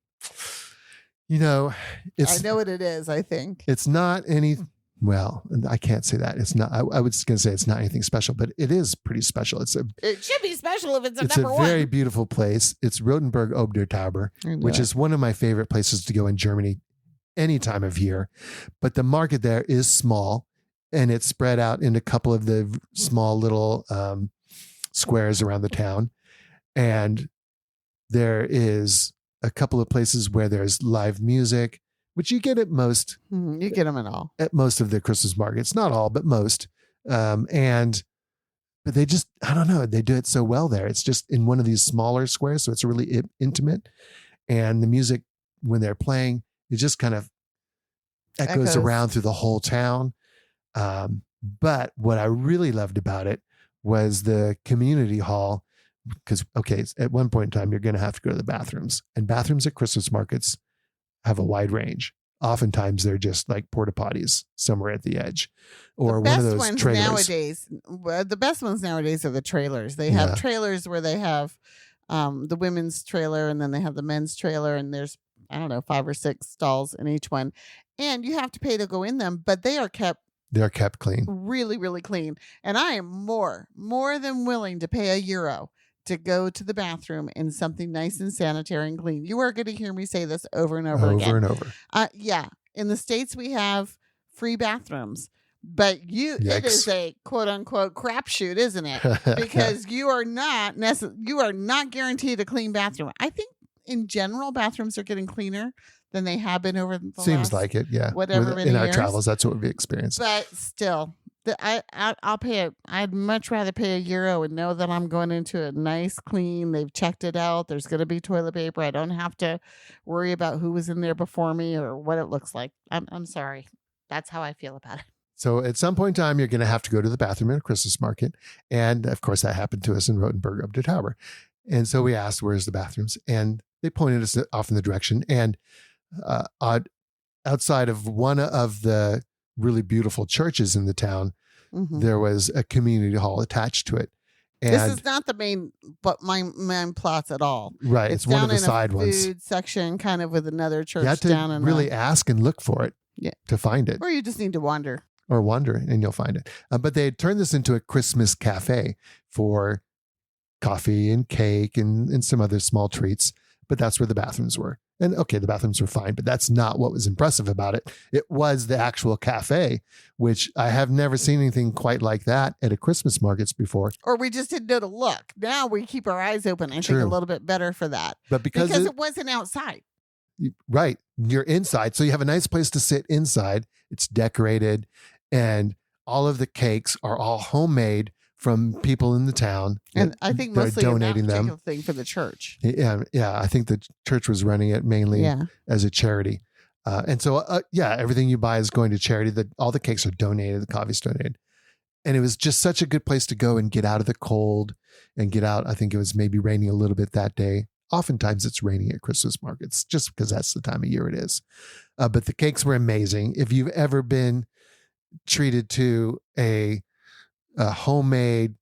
know what it is, I think. It's not any, well, I can't say that. It's not, I was going to say it's not anything special, but it is pretty special. It should be special if it's number 1. It's a very beautiful place. It's Rotenburg ob der Tauber, which is one of my favorite places to go in Germany any time of year. But the market there is small, and it's spread out into a couple of the small little squares around the town. And there is a couple of places where there's live music, which you get at most. You get them at most of the Christmas markets, not all, but most. But they just, I don't know, they do it so well there. It's just in one of these smaller squares, so it's really intimate. And the music, when they're playing, it just kind of echoes around through the whole town. But what I really loved about it was the community hall. Because, okay, at one point in time, you're going to have to go to the bathrooms. And bathrooms at Christmas markets have a wide range. Oftentimes, they're just like porta potties somewhere at the edge. Or one of those trailers. The best ones nowadays are the trailers. They have trailers where they have the women's trailer, and then they have the men's trailer. And there's, 5 or 6 stalls in each one. And you have to pay to go in them, but they are kept. They're kept clean. Really, really clean. And I am more than willing to pay €1 to go to the bathroom in something nice and sanitary and clean. You are going to hear me say this over and over again. Over and over. Yeah. In the States, we have free bathrooms, but it is a quote unquote crapshoot, isn't it? Because you are not guaranteed a clean bathroom. I think in general, bathrooms are getting cleaner than they have been over the Seems like it, yeah. In our travels, that's what we experienced. But still, I'll pay it. I'd much rather pay €1 and know that I'm going into a nice, clean. They've checked it out. There's going to be toilet paper. I don't have to worry about who was in there before me or what it looks like. I'm sorry. That's how I feel about it. So at some point in time, you're going to have to go to the bathroom in a Christmas market. And of course, that happened to us in Rotenburg ob der Tauber. And so we asked, where's the bathrooms? And they pointed us off in the direction. And outside of one of the really beautiful churches in the town, there was a community hall attached to it. And this is not the main plots at all. Right. It's one of the side ones. Food section, kind of with another church you have to down in really ask and look for it to find it. Or you just need to wander. Or wander and you'll find it. But they had turned this into a Christmas cafe for coffee and cake and some other small treats. But that's where the bathrooms were. And okay, the bathrooms were fine, but that's not what was impressive about it. It was the actual cafe, which I have never seen anything quite like that at a Christmas markets before. Or we just didn't know to look. Now we keep our eyes open. I think a little bit better for that. But because it wasn't outside. Right. You're inside. So you have a nice place to sit inside. It's decorated. And all of the cakes are all homemade from people in the town. And I think they're mostly donating in that them. particular thing for the church. Yeah. I think the church was running it mainly as a charity. And so, everything you buy is going to charity. All the cakes are donated. The coffee's donated. And it was just such a good place to go and get out of the cold and get out. I think it was maybe raining a little bit that day. Oftentimes it's raining at Christmas markets just because that's the time of year it is. But the cakes were amazing. If you've ever been treated to a homemade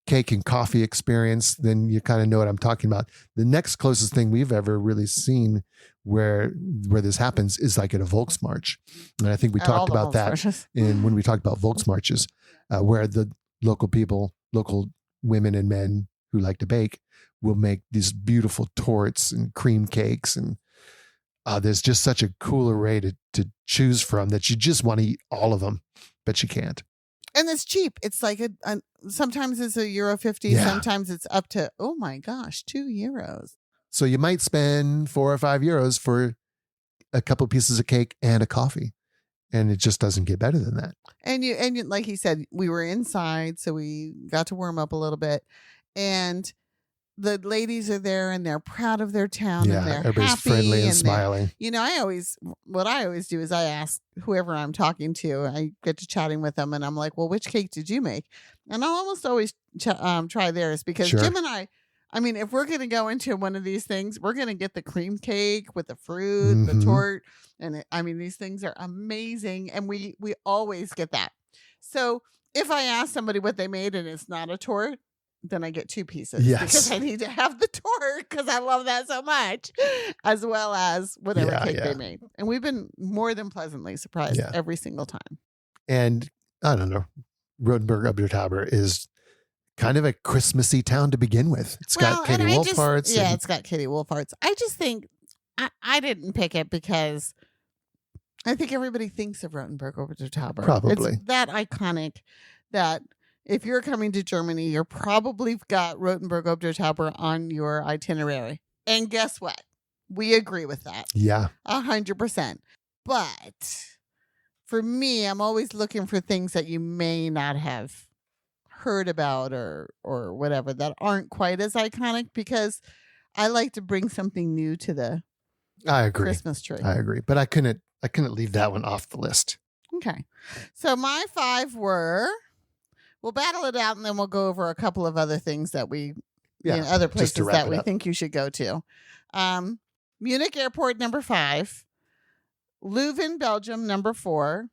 cake and coffee experience, then you kind of know what I'm talking about. The next closest thing we've ever really seen where this happens is like at a Volksmarch. And I think we talked about that when we talked about Volksmarches, where the local women and men who like to bake will make these beautiful torts and cream cakes. And there's just such a cool array to choose from that you just want to eat all of them, but you can't. And it's cheap. It's like sometimes it's €1.50. Sometimes it's up to, oh my gosh, €2. So you might spend €4 or €5 for a couple pieces of cake and a coffee. And it just doesn't get better than that. And you, like he said, we were inside, so we got to warm up a little bit. And the ladies are there and they're proud of their town and they're everybody's happy friendly and smiling. What I always do is I ask whoever I'm talking to, I get to chatting with them and I'm like, well, which cake did you make? And I'll almost always try theirs because Jim and I mean, if we're going to go into one of these things, we're going to get the cream cake with the fruit, the tort. And these things are amazing. And we always get that. So if I ask somebody what they made and it's not a tort, then I get 2 pieces because I need to have the tort because I love that so much, as well as whatever cake they made. And we've been more than pleasantly surprised every single time. And I don't know, Rotenburg ob der Tauber is kind of a Christmassy town to begin with. It's got Katie Wolfharts. It's got Katie Wolfharts. I just think I didn't pick it because I think everybody thinks of Rotenburg ob der Tauber. Probably. It's that iconic that if you're coming to Germany, you're probably got Rotenburg ob der Tauber on your itinerary. And guess what? We agree with that. Yeah. 100%. But for me, I'm always looking for things that you may not have heard about or whatever that aren't quite as iconic because I like to bring something new to the Christmas tree. I agree. But I couldn't leave that one off the list. Okay. So my 5 were... We'll battle it out, and then we'll go over a couple of other things that other places that we think you should go to. Munich Airport, number 5. Leuven, Belgium, number 4.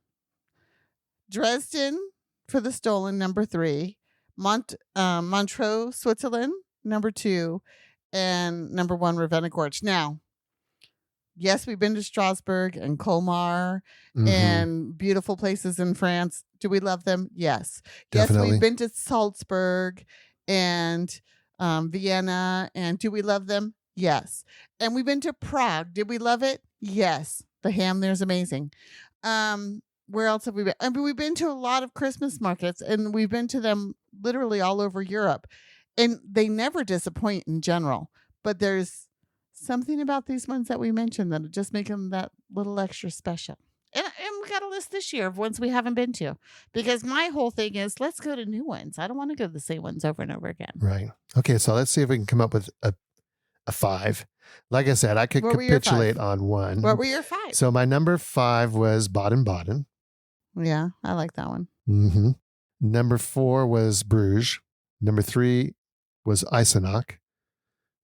Dresden for the stollen, number 3. Montreux, Switzerland, number 2. And number 1, Ravenna Gorge. Now, yes, we've been to Strasbourg and Colmar and beautiful places in France. Do we love them? Yes. Definitely. Yes, we've been to Salzburg and Vienna. And do we love them? Yes. And we've been to Prague. Did we love it? Yes. The ham there's amazing. Where else have we been? We've been to a lot of Christmas markets and we've been to them literally all over Europe. And they never disappoint in general. But there's something about these ones that we mentioned that just make them that little extra special. And we got a list this year of ones we haven't been to because my whole thing is let's go to new ones. I don't want to go to the same ones over and over again. Right. Okay. So let's see if we can come up with a 5. Like I said, I could capitulate on one. What were your 5? So my number 5 was Baden-Baden. Yeah. I like that one. Mm-hmm. Number 4 was Bruges. Number 3 was Eisenach.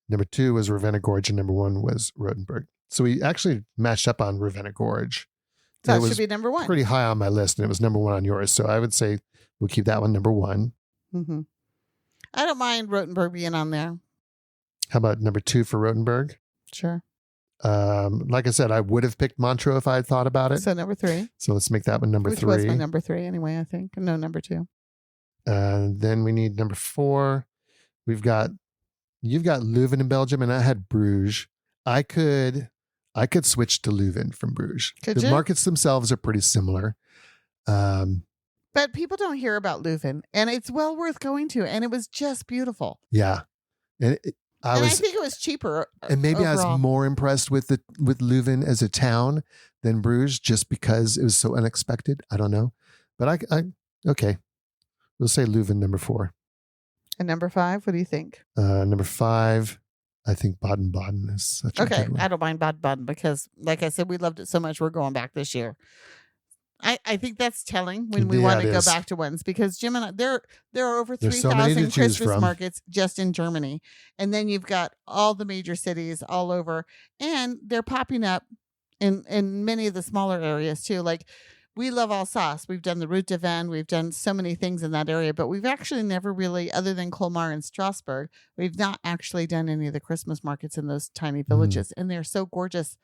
Number 2 was Ravenna Gorge, and number 1 was Rotenburg. So we actually matched up on Ravenna Gorge. That should be number 1. Pretty high on my list, and it was number 1 on yours. So I would say we'll keep that one number 1. Mm-hmm. I don't mind Rotenburg being on there. How about number 2 for Rotenburg? Sure. Like I said, I would have picked Montreux if I had thought about it. So number 3. So let's make that one number 3. Which was my number 3 anyway, I think. No, number 2. Then we need number 4. You've got Leuven in Belgium, and I had Bruges. I could switch to Leuven from Bruges. The markets themselves are pretty similar. But people don't hear about Leuven, and it's well worth going to, and it was just beautiful. Yeah. And I think it was cheaper. And maybe overall. I was more impressed with Leuven as a town than Bruges just because it was so unexpected. I don't know. But okay. We'll say Leuven number 4. And number 5, what do you think? Number 5, I think Baden-Baden is such a good one. I don't mind Baden-Baden because, like I said, we loved it so much. We're going back this year. I think that's telling when we want to go back to ones, because Jim and I, there are over 3,000 Christmas markets just in Germany. And then you've got all the major cities all over, and they're popping up in many of the smaller areas too. Like, we love Alsace. We've done the Route de Vin. We've done so many things in that area, but we've actually never really, other than Colmar and Strasbourg, we've not actually done any of the Christmas markets in those tiny villages. And they're so gorgeous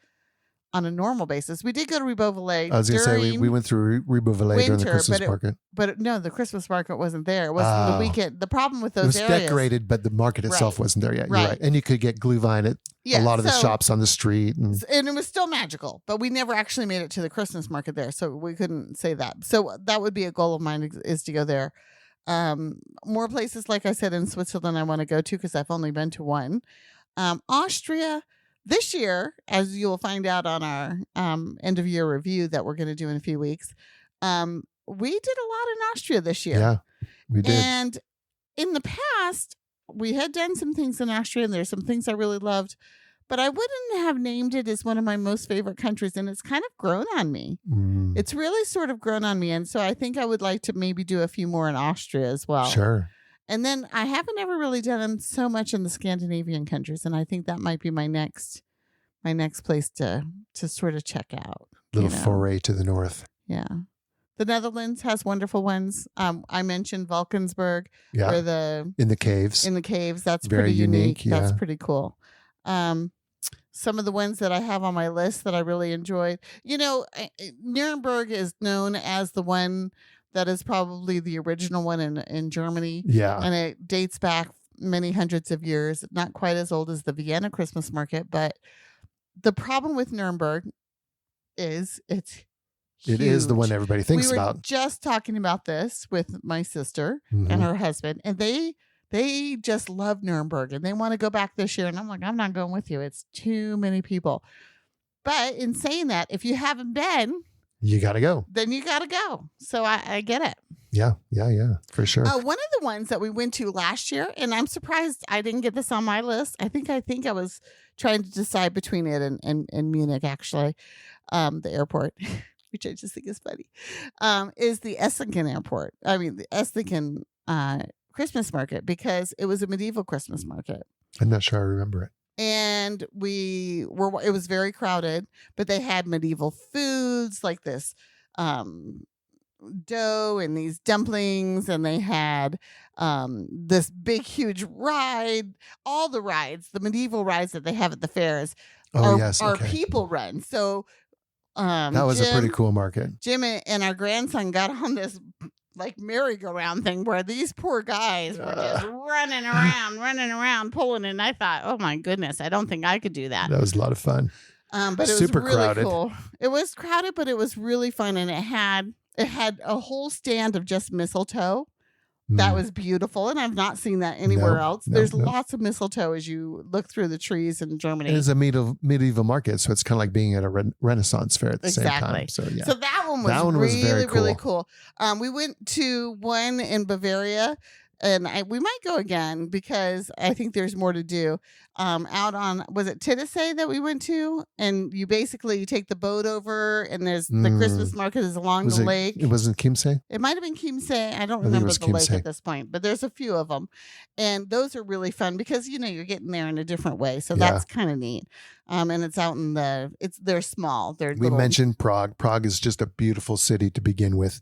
on a normal basis. We did go to Ribeauvillé. I was going to say, we went through Ribeauvillé during the Christmas market. But no, the Christmas market wasn't there. It wasn't the weekend. The problem with those areas. It was decorated, but the market itself wasn't there yet. You're right. And you could get glühwein at a lot of the shops on the street. And it was still magical, but we never actually made it to the Christmas market there. So we couldn't say that. So that would be a goal of mine, is to go there. More places, like I said, in Switzerland I want to go to, because I've only been to one. Austria. This year, as you will find out on our end of year review that we're going to do in a few weeks, we did a lot in Austria this year. Yeah, we did. And in the past, we had done some things in Austria, and there's some things I really loved, but I wouldn't have named it as one of my most favorite countries, and it's kind of grown on me. It's really sort of grown on me, and so I think I would like to maybe do a few more in Austria as well. Sure. And then I haven't ever really done so much in the Scandinavian countries, and I think that might be my next place to sort of check out. Little foray to the north. Yeah. The Netherlands has wonderful ones. I mentioned Valkensburg. Yeah. In the caves. In the caves. That's very pretty unique. Yeah. That's pretty cool. Some of the ones that I have on my list that I really enjoyed. Nuremberg is known as the one that is probably the original one in Germany. Yeah. And it dates back many hundreds of years. Not quite as old as the Vienna Christmas market, but the problem with Nuremberg is it's huge. It is the one everybody thinks about. We were just talking about this with my sister and her husband, and they just love Nuremberg, and they want to go back this year. And I'm like, I'm not going with you. It's too many people. But in saying that, if you haven't been, you got to go. Then you got to go. So I get it. Yeah, for sure. One of the ones that we went to last year, and I'm surprised I didn't get this on my list. I think I was trying to decide between it and Munich, actually, the airport, which I just think is funny, is the Esslingen airport. I mean, the Esslingen Christmas market, because it was a medieval Christmas market. I'm not sure I remember it. And it was very crowded, but they had medieval foods like this dough and these dumplings, and they had this big, huge ride. All the rides, the medieval rides that they have at the fairs are people run. So that was a pretty cool market. Jim and our grandson got on this like merry-go-round thing where these poor guys were just running around, pulling. And I thought, oh my goodness, I don't think I could do that. That was a lot of fun. But it super was really crowded. cool. It was crowded, but it was really fun. And it had a whole stand of just mistletoe. That was beautiful, and I've not seen that anywhere else. There's lots of mistletoe as you look through the trees in Germany. It is a medieval market, so it's kind of like being at a Renaissance fair at the same time. So yeah, so that one was really cool. We went to one in Bavaria, and we might go again because I think there's more to do. Out on, was it Titisee that we went to? And you take the boat over, and there's the Christmas market is along the lake. It wasn't Chiemsee? It might have been Chiemsee. I don't remember the lake at this point, but there's a few of them. And those are really fun because, you're getting there in a different way. So that's kind of neat. And it's out in they're small. We mentioned Prague. Prague is just a beautiful city to begin with.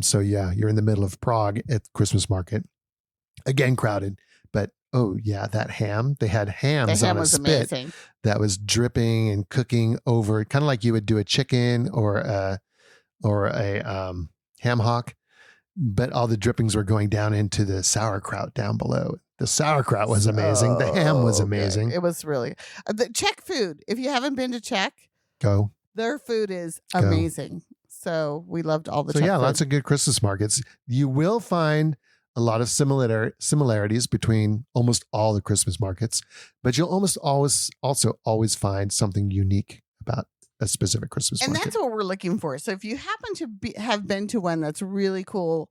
So yeah, you're in the middle of Prague at the Christmas market. Again, crowded, but that ham. They had hams on a spit amazing. That was dripping and cooking over, kind of like you would do a chicken or a ham hock, but all the drippings were going down into the sauerkraut down below. The sauerkraut was amazing. The ham was amazing. It was really the Czech food. If you haven't been to Czech, go. Their food is amazing. So we loved all the. So Czech food. Lots of good Christmas markets. You will find a lot of similarities between almost all the Christmas markets, but you'll almost always find something unique about a specific Christmas And market. that's what we're looking for. So if you happen to have been to one that's really cool,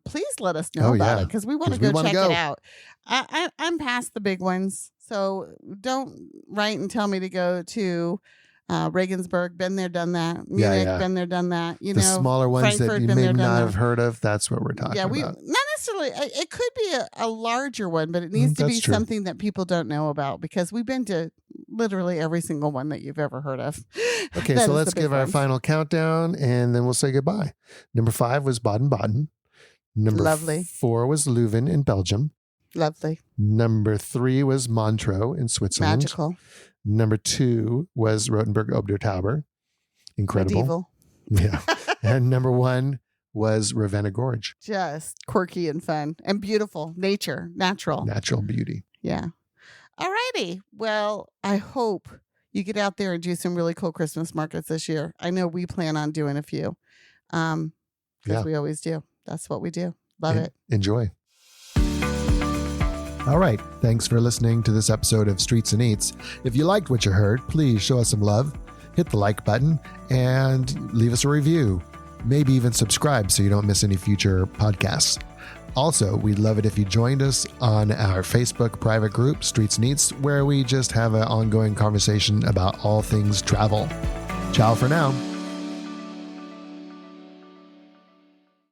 please let us know about it because we want to go check it out. I'm past the big ones, so don't write and tell me to go to Regensburg. Been there, done that. Munich, been there, done that. You the know, smaller ones Frankfurt, that you may not have heard of. That's what we're talking about. Not necessarily. It could be a larger one, but it needs to be something that people don't know about because we've been to literally every single one that you've ever heard of. Okay, so let's give our final countdown and then we'll say goodbye. Number 5 was Baden-Baden. Number 4 was Leuven in Belgium. Lovely. Number 3 was Montreux in Switzerland. Magical. Number 2 was Rothenburg Obertauber. Incredible. Medieval. Yeah. And number 1 was Ravenna Gorge. Just quirky and fun and beautiful. Natural beauty. Yeah. All righty. Well, I hope you get out there and do some really cool Christmas markets this year. I know we plan on doing a few because we always do. That's what we do. Love it. Enjoy. All right. Thanks for listening to this episode of Streets and Eats. If you liked what you heard, please show us some love, hit the like button, and leave us a review. Maybe even subscribe so you don't miss any future podcasts. Also, we'd love it if you joined us on our Facebook private group, Streets and Eats, where we just have an ongoing conversation about all things travel. Ciao for now.